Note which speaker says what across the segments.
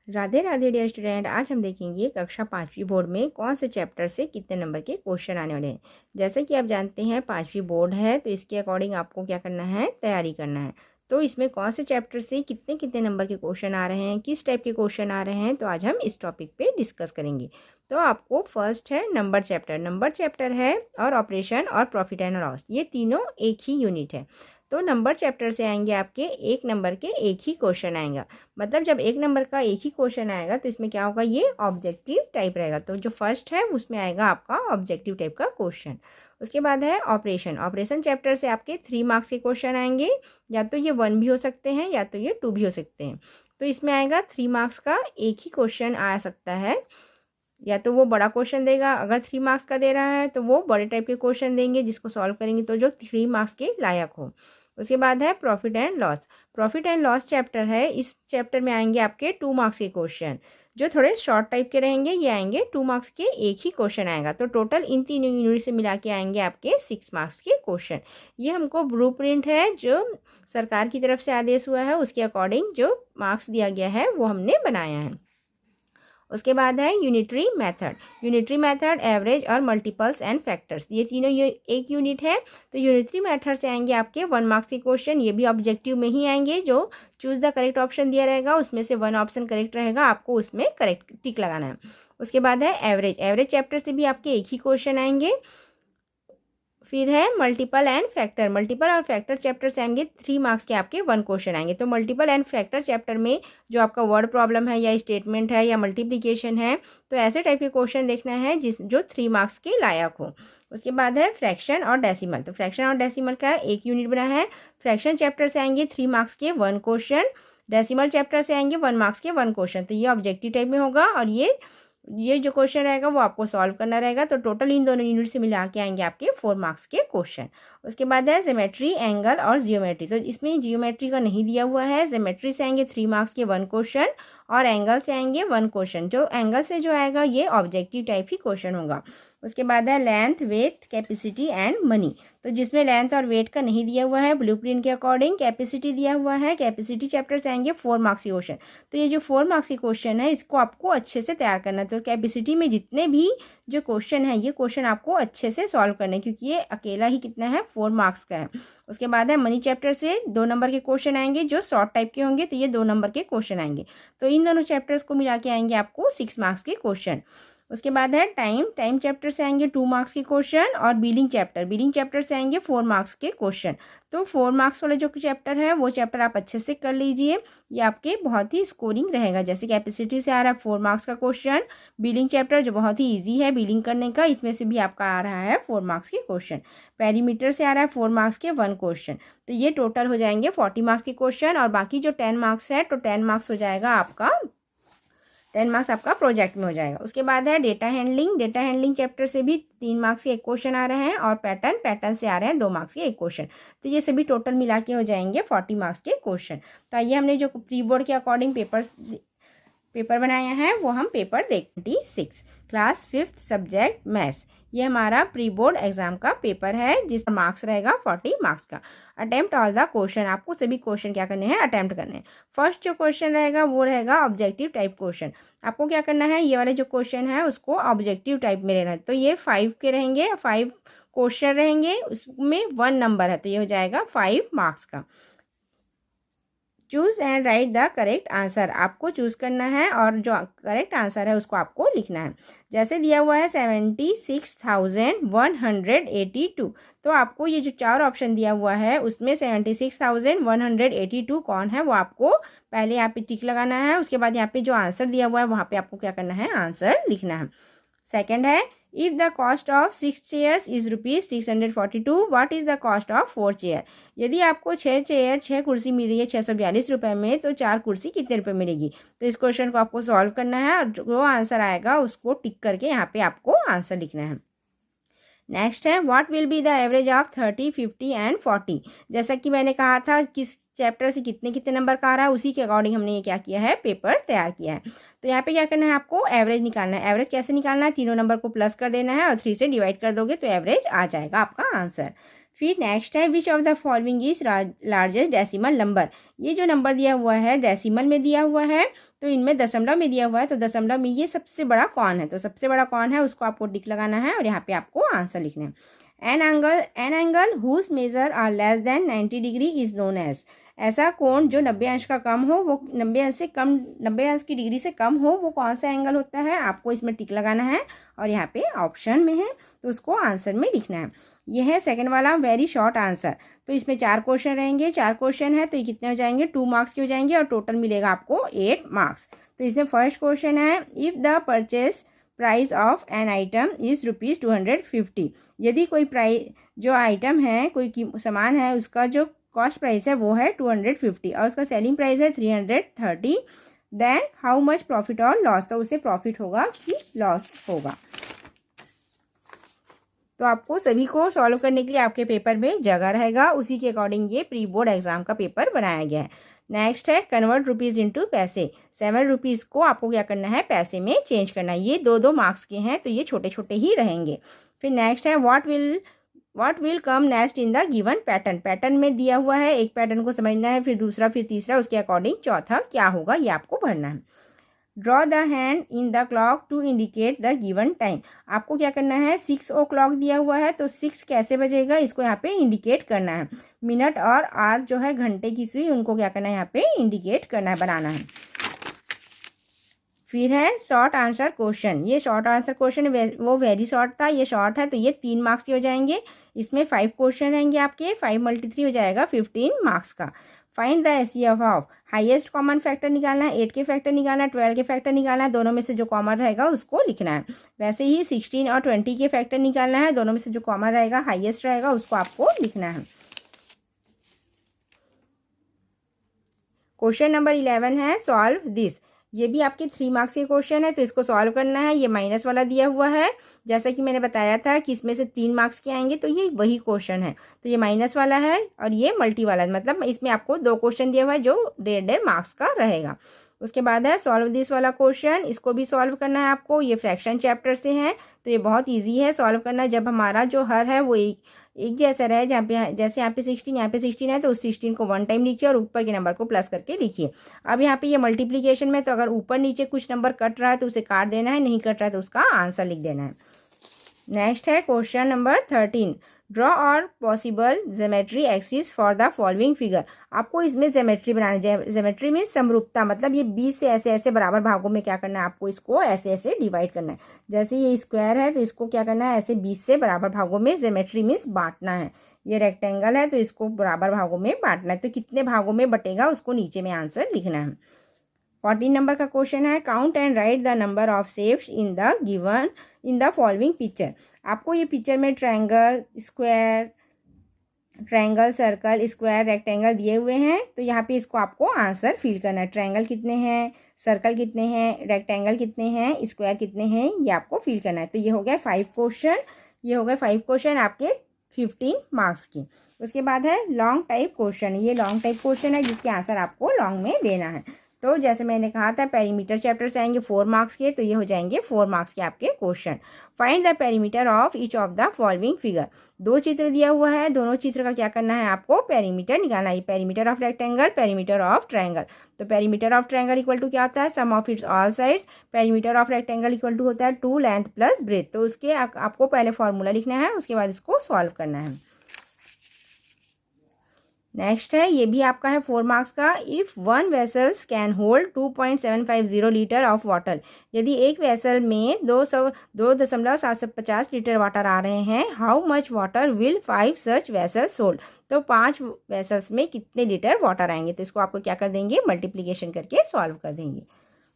Speaker 1: Radhe Radhe dear student, आज हम देखेंगे कक्षा 5वीं बोर्ड में कौन से चैप्टर से कितने नंबर के क्वेश्चन आने वाले हैं। जैसे कि आप जानते हैं 5वीं बोर्ड है, तो इसके अकॉर्डिंग आपको क्या करना है, तैयारी करना है। तो इसमें कौन से चैप्टर से कितने कितने नंबर के क्वेश्चन आ रहे हैं, किस टाइप के क्वेश्चन आ रहे हैं, तो आज हम इस टॉपिक पे डिस्कस करेंगे। तो आपको फर्स्ट है नंबर चैप्टर है और ऑपरेशन और प्रॉफिट एंड लॉस, ये तीनों एक ही यूनिट है। तो नंबर चैप्टर से आएंगे आपके एक नंबर के एक ही क्वेश्चन आएगा। मतलब जब एक नंबर का एक ही क्वेश्चन आएगा तो इसमें क्या होगा, ये ऑब्जेक्टिव टाइप रहेगा। तो जो फर्स्ट है उसमें आएगा आपका ऑब्जेक्टिव टाइप का क्वेश्चन। उसके बाद है ऑपरेशन चैप्टर से आपके 3 मार्क्स के क्वेश्चन आएंगे। या तो ये 1 भी हो सकते हैं या तो ये 2 भी हो सकते हैं। तो इसमें आएगा 3 मार्क्स का एक ही क्वेश्चन आ सकता है। या तो वो बड़ा क्वेश्चन देगा, अगर 3 मार्क्स का दे रहा है तो वो बड़े टाइप के क्वेश्चन देंगे जिसको सॉल्व करेंगे तो जो 3 मार्क्स के लायक हो। उसके बाद है प्रॉफिट एंड लॉस चैप्टर है। इस चैप्टर में आएंगे आपके 2 मार्क्स के क्वेश्चन, जो थोड़े शॉर्ट टाइप के रहेंगे। ये आएंगे 2 मार्क्स के एक ही क्वेश्चन आएगा। तो टोटल इन तीनों यूनिट से मिला के आएंगे आपके 6 मार्क्स के क्वेश्चन। ये हमको ब्लूप्रिंट है जो सरकार की तरफ से आदेश हुआ है, उसके अकॉर्डिंग जो मार्क्स दिया गया है वो हमने बनाया है। उसके बाद है यूनिटरी मेथड, एवरेज और मल्टीपल्स एंड फैक्टर्स, ये तीनों एक यूनिट है। तो यूनिटरी मेथड से आएंगे आपके 1 मार्क्स के क्वेश्चन। ये भी ऑब्जेक्टिव में ही आएंगे। जो चूज द करेक्ट ऑप्शन दिया रहेगा उसमें से 1 ऑप्शन करेक्ट रहेगा, आपको उसमें करेक्ट टिक लगाना है। उसके बाद है एवरेज चैप्टर से भी आपके एक ही क्वेश्चन आएंगे। फिर है मल्टीपल और फैक्टर चैप्टर से आएंगे 3 मार्क्स के आपके 1 क्वेश्चन आएंगे। तो मल्टीपल एंड फैक्टर चैप्टर में जो आपका वर्ड प्रॉब्लम है या स्टेटमेंट है या मल्टीप्लिकेशन है, तो ऐसे टाइप के क्वेश्चन देखना है जो 3 मार्क्स के लायक हो। उसके बाद है फ्रैक्शन और डेसिमल। तो फ्रैक्शन और डेसिमल का एक यूनिट बना है। फ्रैक्शन चैप्टर से आएंगे 3 मार्क्स के 1 क्वेश्चन, डेसिमल चैप्टर से आएंगे 1 मार्क्स के 1 क्वेश्चन। तो ये ऑब्जेक्टिव टाइप में होगा और ये जो क्वेश्चन रहेगा वो आपको सॉल्व करना रहेगा। तो टोटल इन दोनों यूनिट से मिला के आएंगे आपके 4 मार्क्स के क्वेश्चन। उसके बाद है ज्योमेट्री, एंगल और जियोमेट्री। तो इसमें जियोमेट्री का नहीं दिया हुआ है। ज्योमेट्री से आएंगे 3 मार्क्स के 1 क्वेश्चन और एंगल से आएंगे 1 क्वेश्चन। जो एंगल से जो आएगा ये ऑब्जेक्टिव टाइप ही क्वेश्चन होगा। उसके बाद है length, weight, capacity and money. तो जिसमें लेंथ और वेट का नहीं दिया हुआ है ब्लूप्रिंट के अकॉर्डिंग, कैपेसिटी दिया हुआ है। कैपेसिटी चैप्टर से आएंगे 4 मार्क्स के क्वेश्चन। तो ये जो 4 मार्क्स के क्वेश्चन है इसको आपको अच्छे से तैयार करना है। तो कैपेसिटी में जितने भी जो क्वेश्चन है ये क्वेश्चन आपको अच्छे से सॉल्व करना है, क्योंकि ये अकेला ही कितना है, 4 मार्क्स का है। उसके बाद है मनी चैप्टर से 2 नंबर के क्वेश्चन आएंगे जो शॉर्ट टाइप के होंगे। तो ये 2 नंबर के क्वेश्चन आएंगे। तो इन दोनों चैप्टर्स को मिला के आएंगे आपको 6 मार्क्स के क्वेश्चन। उसके बाद है टाइम चैप्टर से आएंगे 2 मार्क्स के क्वेश्चन और बिलिंग चैप्टर से आएंगे 4 मार्क्स के क्वेश्चन। तो 4 मार्क्स वाले जो चैप्टर है वो चैप्टर आप अच्छे से कर लीजिए, ये आपके बहुत ही स्कोरिंग रहेगा। जैसे कैपेसिटी से आ रहा है 4 मार्क्स का क्वेश्चन, बिलिंग चैप्टर जो बहुत ही ईजी है बिलिंग करने का, इसमें से भी आपका आ रहा है 4 मार्क्स के क्वेश्चन। पेरीमीटर से आ रहा है 4 मार्क्स के 1 क्वेश्चन। तो ये टोटल हो जाएंगे 40 मार्क्स के क्वेश्चन और बाकी जो 10 मार्क्स है तो 10 मार्क्स हो जाएगा आपका 10 मार्क्स आपका प्रोजेक्ट में हो जाएगा। उसके बाद है डेटा हैंडलिंग चैप्टर से भी 3 मार्क्स के एक क्वेश्चन आ रहे हैं और पैटर्न से आ रहे हैं 2 मार्क्स के एक क्वेश्चन। तो ये सभी टोटल मिला के हो जाएंगे 40 मार्क्स के क्वेश्चन। तो आइए हमने जो प्री बोर्ड के अकॉर्डिंग पेपर बनाया है वो हम पेपर देख 26 क्लास 5th सब्जेक्ट मैथ्स, ये हमारा प्री बोर्ड एग्जाम का पेपर है जिसका मार्क्स रहेगा 40 मार्क्स का। अटेम्प्ट ऑल द क्वेश्चन, आपको सभी क्वेश्चन क्या करने हैं, अटेम्प्ट करने हैं। फर्स्ट जो क्वेश्चन रहेगा वो रहेगा ऑब्जेक्टिव टाइप क्वेश्चन। आपको क्या करना है, ये वाले जो क्वेश्चन है उसको ऑब्जेक्टिव टाइप में लेना है। तो ये 5 के रहेंगे, 5 क्वेश्चन रहेंगे, उसमें 1 नंबर है तो ये हो जाएगा 5 मार्क्स का। Choose and right the correct answer, आपको चूज करना है और जो करेक्ट आंसर है उसको आपको लिखना है। जैसे दिया हुआ है 76,182, तो आपको ये जो 4 ऑप्शन दिया हुआ है उसमें 76,182 कौन है वो आपको पहले यहाँ पे टिक लगाना है। उसके बाद यहाँ पे जो आंसर दिया हुआ है वहाँ पे आपको क्या करना है, आंसर लिखना है। सेकेंड है if the cost of 6 chairs is ₹642, what is the cost of 4 chair. यदि आपको 6 कुर्सी मिल रही है 642 रुपये में, तो 4 कुर्सी कितने रुपए मिलेगी। तो इस क्वेश्चन को आपको सॉल्व करना है और जो आंसर आएगा उसको टिक करके यहाँ पे आपको आंसर लिखना है। नेक्स्ट है what will be the average of 30, 50 and 40। जैसा कि मैंने कहा था किस चैप्टर से कितने कितने नंबर का आ रहा है उसी के अकॉर्डिंग हमने ये क्या किया है, पेपर तैयार किया है। तो यहाँ पे क्या करना है, आपको एवरेज निकालना है। एवरेज कैसे निकालना है, तीनों नंबर को प्लस कर देना है और 3 से डिवाइड कर दोगे तो एवरेज आ जाएगा आपका आंसर। फिर नेक्स्ट है which of the following is largest decimal number. ये जो नंबर दिया हुआ है डेसिमल में दिया हुआ है, तो इनमें दशमलव में दिया हुआ है, तो दशमलव में ये सबसे बड़ा कौन है, तो सबसे बड़ा कौन है उसको आपको टिक लगाना है और यहाँ पे आपको आंसर लिखना है। An angle whose measure are less than 90 degree is known as. ऐसा कोण जो 90 अंश का कम हो, वो 90 अंश से कम, 90 अंश की डिग्री से कम हो, वो कौन सा एंगल होता है, आपको इसमें टिक लगाना है और यहाँ पे ऑप्शन में है तो उसको आंसर में लिखना है। यह है सेकंड वाला वेरी शॉर्ट आंसर। तो इसमें 4 क्वेश्चन रहेंगे, 4 क्वेश्चन है तो ये कितने हो जाएंगे, 2 मार्क्स के हो जाएंगे और टोटल मिलेगा आपको 8 मार्क्स। तो इसमें फर्स्ट क्वेश्चन है if the purchase price of an item is ₹250। यदि कोई प्राइस जो आइटम है, कोई सामान है, उसका जो कॉस्ट प्राइस है वो है 250 और उसका सेलिंग प्राइस है 330, देन हाउ मच प्रॉफिट और लॉस, तो उसे प्रॉफिट होगा कि लॉस होगा। तो आपको सभी को सॉल्व करने के लिए आपके पेपर में जगह रहेगा, उसी के अकॉर्डिंग ये प्री बोर्ड एग्जाम का पेपर बनाया गया है। नेक्स्ट है कन्वर्ट रुपीज़ इनटू पैसे। 7 रुपीज़ को आपको क्या करना है, पैसे में चेंज करना है। ये 2-2 मार्क्स के हैं तो ये छोटे छोटे ही रहेंगे। फिर नेक्स्ट है what will come next in the given pattern. Pattern में दिया हुआ है, एक पैटर्न को समझना है, फिर दूसरा, फिर तीसरा, उसके अकॉर्डिंग चौथा क्या होगा ये आपको भरना है। Draw the hand in the clock to indicate the given time. आपको क्या करना है, 6 o'clock दिया हुआ है तो 6 कैसे बजेगा इसको यहाँ पे इंडिकेट करना है। मिनट और आवर जो है घंटे की सुई, उनको क्या करना है यहाँ पे इंडिकेट करना है, बनाना है। फिर है शॉर्ट आंसर क्वेश्चन। ये शॉर्ट आंसर क्वेश्चन वो वेरी शॉर्ट था, ये शॉर्ट है तो ये 3 मार्क्स के हो जाएंगे। इसमें 5 क्वेश्चन रहेंगे आपके, 5 × 3 हो जाएगा 15 मार्क्स का। Find the HCF of. Highest common factor निकालना है, 8 के फैक्टर निकालना है, 12 के फैक्टर निकालना है, दोनों में से जो कॉमन रहेगा उसको लिखना है। वैसे ही 16 और 20 के फैक्टर निकालना है, दोनों में से जो कॉमन रहेगा, हाईएस्ट रहेगा, उसको आपको लिखना है। क्वेश्चन नंबर 11 है सॉल्व दिस। ये भी आपके 3 मार्क्स के क्वेश्चन है तो इसको सॉल्व करना है। ये माइनस वाला दिया हुआ है, जैसा कि मैंने बताया था कि इसमें से 3 मार्क्स के आएंगे तो ये वही क्वेश्चन है। तो ये माइनस वाला है और ये मल्टी वाला है, मतलब इसमें आपको 2 क्वेश्चन दिया हुआ है जो 1.5 मार्क्स का रहेगा। उसके बाद है सॉल्व दिस वाला क्वेश्चन, इसको भी सॉल्व करना है आपको। ये फ्रैक्शन चैप्टर से है तो ये बहुत ईजी है सॉल्व करना। जब हमारा जो हर है वो एक जैसा रहे, जहाँ पे जैसे यहाँ पे 16, यहाँ पे 16 है तो उस 16 को 1 टाइम लिखिए और ऊपर के नंबर को प्लस करके लिखिए। अब यहाँ पे ये मल्टीप्लिकेशन में तो अगर ऊपर नीचे कुछ नंबर कट रहा है तो उसे काट देना है, नहीं कट रहा है तो उसका आंसर लिख देना है। नेक्स्ट है क्वेश्चन नंबर 13, ड्रॉ और possible geometry axis for the following figure. आपको इसमें ज्योमेट्री बनानी है। ज्योमेट्री में समरूपता, मतलब ये 20 से ऐसे ऐसे बराबर भागों में क्या करना है, आपको इसको ऐसे ऐसे डिवाइड करना है। जैसे ये स्क्वायर है तो इसको क्या करना है, ऐसे 20 से बराबर भागों में, ज्योमेट्री मीन्स बांटना है। ये रेक्टेंगल है तो इसको बराबर भागों में बांटना है। तो कितने भागों में बटेगा उसको नीचे में आंसर लिखना है। 14 नंबर का क्वेश्चन है count and right the number of shapes in the following picture. आपको ये पिक्चर में triangle, square, triangle, circle, square, rectangle दिए हुए हैं तो यहाँ पे इसको आपको आंसर फिल करना है। ट्रायंगल कितने हैं, सर्कल कितने हैं, रेक्टेंगल कितने हैं, स्क्वायर कितने हैं, ये आपको फिल करना है। तो ये हो गया 5 क्वेश्चन, ये हो गए 5 क्वेश्चन आपके 15 मार्क्स की। उसके बाद है लॉन्ग टाइप क्वेश्चन। ये लॉन्ग टाइप क्वेश्चन है जिसके आंसर आपको लॉन्ग में देना है। तो जैसे मैंने कहा था पेरीमीटर चैप्टर से आएंगे 4 मार्क्स के, तो ये हो जाएंगे 4 मार्क्स के आपके question. Find the perimeter of each of the following figure. 2 चित्र दिया हुआ है, दोनों चित्र का क्या करना है, आपको पेरीमीटर निकालना है। Perimeter of rectangle, perimeter of triangle. तो perimeter of triangle equal to क्या होता है, sum of its all sides. Perimeter of rectangle equal to होता है 2 लेंथ प्लस ब्रेथ। तो उसके आपको पहले फॉर्मूला लिखना है, उसके बाद इसको सॉल्व करना है। नेक्स्ट है, ये भी आपका है 4 मार्क्स का। If 1 vessels can hold 2.750 litre of water. यदि एक वेसल में 2.750 लीटर वाटर आ रहे हैं, how much water will 5 such vessels hold. तो 5 वेसल्स में कितने लीटर वाटर आएंगे, तो इसको आपको क्या कर देंगे, मल्टीप्लीकेशन करके सॉल्व कर देंगे।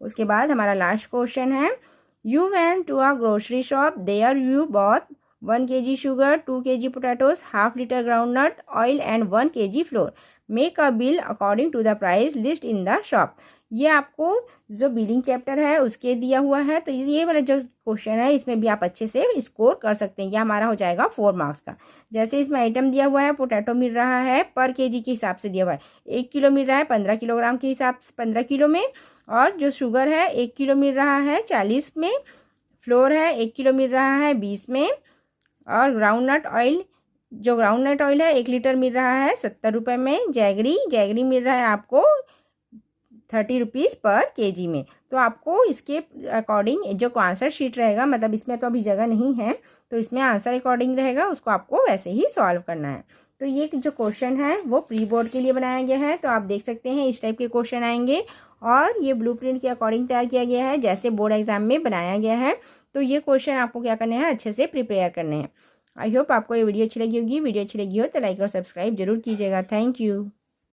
Speaker 1: उसके बाद हमारा लास्ट क्वेश्चन है, you went to a grocery shop, there you bought 1 kg sugar, 2 kg potatoes, ½ liter groundnut oil and 1 kg flour. Make a bill according to the price list in the shop. ये आपको जो billing chapter है उसके दिया हुआ है। तो ये वाला जो क्वेश्चन है इसमें भी आप अच्छे से स्कोर कर सकते हैं। ये हमारा हो जाएगा 4 मार्क्स का। जैसे इसमें आइटम दिया हुआ है, पोटैटो मिल रहा है पर केजी के हिसाब से दिया हुआ है। 1 किलो मिल रहा है 15 किलोग्राम के हिसाब से 15 किलो में, और जो शुगर है 1 किलो मिल रहा है 40 में, फ्लोर है 1 किलो मिल रहा है 20 में, और ग्राउंडनट ऑयल जो ग्राउंडनट ऑयल है 1 लीटर मिल रहा है 70 रुपये में। जैगरी मिल रहा है आपको 30 रुपीज़ पर केजी में। तो आपको इसके अकॉर्डिंग जो आंसर शीट रहेगा, मतलब इसमें तो अभी जगह नहीं है तो इसमें आंसर अकॉर्डिंग रहेगा, उसको आपको वैसे ही सॉल्व करना है। तो ये जो क्वेश्चन है वो प्री बोर्ड के लिए बनाया गया है। तो आप देख सकते हैं इस टाइप के क्वेश्चन आएंगे और ये ब्लूप्रिंट के अकॉर्डिंग तैयार किया गया है जैसे बोर्ड एग्जाम में बनाया गया है। तो ये क्वेश्चन आपको क्या करने हैं, अच्छे से प्रिपेयर करने हैं। आई होप आपको ये वीडियो अच्छी लगी होगी। वीडियो अच्छी लगी हो तो लाइक और सब्सक्राइब जरूर कीजिएगा। Thank you.